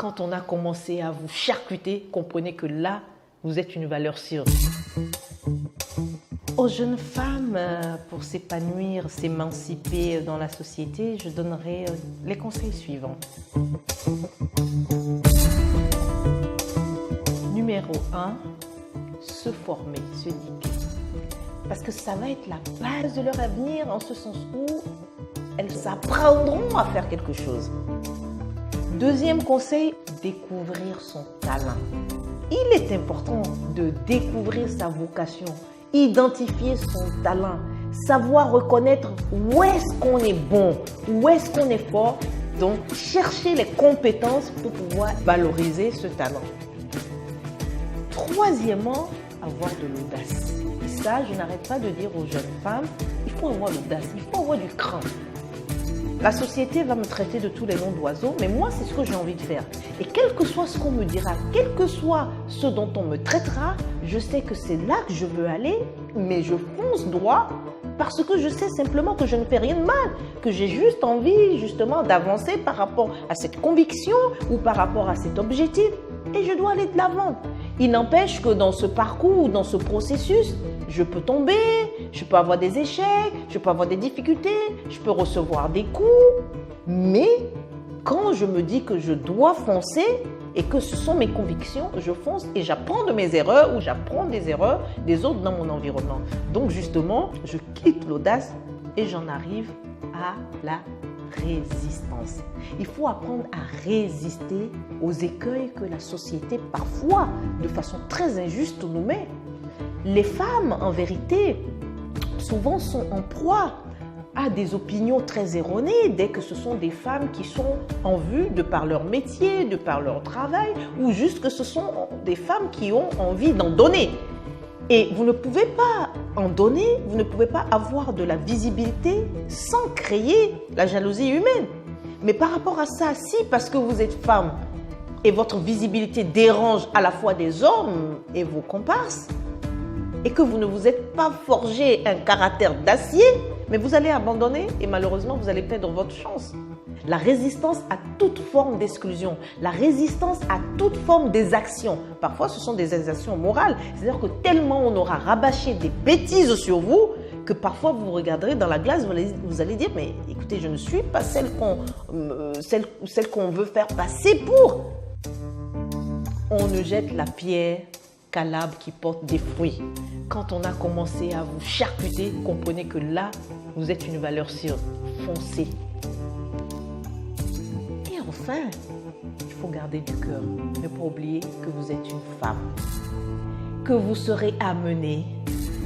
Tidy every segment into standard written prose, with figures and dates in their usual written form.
Quand on a commencé à vous charcuter, comprenez que là, vous êtes une valeur sûre. Aux jeunes femmes, pour s'épanouir, s'émanciper dans la société, je donnerai les conseils suivants. Numéro 1, se former, s'éduquer. Parce que ça va être la base de leur avenir, en ce sens où elles apprendront à faire quelque chose. Deuxième conseil, découvrir son talent. Il est important de découvrir sa vocation, identifier son talent, savoir reconnaître où est-ce qu'on est bon, où est-ce qu'on est fort. Donc, chercher les compétences pour pouvoir valoriser ce talent. Troisièmement, avoir de l'audace. Et ça, je n'arrête pas de dire aux jeunes femmes, il faut avoir l'audace, il faut avoir du cran. La société va me traiter de tous les noms d'oiseaux, mais moi, c'est ce que j'ai envie de faire. Et quel que soit ce qu'on me dira, quel que soit ce dont on me traitera, je sais que c'est là que je veux aller, mais je fonce droit parce que je sais simplement que je ne fais rien de mal, que j'ai juste envie justement d'avancer par rapport à cette conviction ou par rapport à cet objectif. Et je dois aller de l'avant. Il n'empêche que dans ce parcours, dans ce processus, je peux tomber, je peux avoir des échecs, je peux avoir des difficultés, je peux recevoir des coups. Mais quand je me dis que je dois foncer et que ce sont mes convictions, je fonce et j'apprends de mes erreurs ou j'apprends des erreurs des autres dans mon environnement. Donc justement, je quitte l'audace et j'en arrive à la résistance. Il faut apprendre à résister aux écueils que la société, parfois, de façon très injuste, nous met. Les femmes, en vérité, souvent sont en proie à des opinions très erronées dès que ce sont des femmes qui sont en vue de par leur métier, de par leur travail, ou juste que ce sont des femmes qui ont envie d'en donner. Et vous ne pouvez pas en donner, vous ne pouvez pas avoir de la visibilité sans créer la jalousie humaine. Mais par rapport à ça, si parce que vous êtes femme et votre visibilité dérange à la fois des hommes et vos comparses, et que vous ne vous êtes pas forgé un caractère d'acier, mais vous allez abandonner et malheureusement vous allez perdre votre chance. La résistance à toute forme d'exclusion, la résistance à toute forme d'exaction. Parfois, ce sont des exactions morales. C'est-à-dire que tellement on aura rabâché des bêtises sur vous que parfois vous regarderez dans la glace, vous allez dire, mais écoutez, je ne suis pas celle qu'on veut faire passer pour. On ne jette la pierre qu'à l'arbre qui porte des fruits. Quand on a commencé à vous charcuter, comprenez que là, vous êtes une valeur sûre. Foncez. Et enfin, il faut garder du cœur. Ne pas oublier que vous êtes une femme. Que vous serez amenée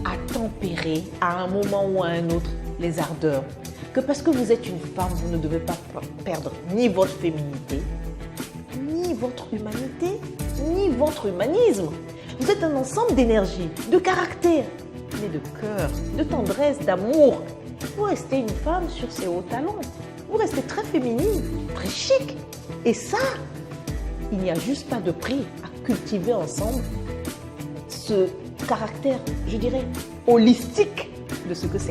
à tempérer à un moment ou à un autre les ardeurs. Que parce que vous êtes une femme, vous ne devez pas perdre ni votre féminité, ni votre humanité, ni votre humanisme. Vous êtes un ensemble d'énergie, de caractère, mais de cœur, de tendresse, d'amour. Vous restez une femme sur ses hauts talons. Vous restez très féminine, très chic. Et ça, il n'y a juste pas de prix à cultiver ensemble ce caractère, je dirais, holistique de ce que c'est.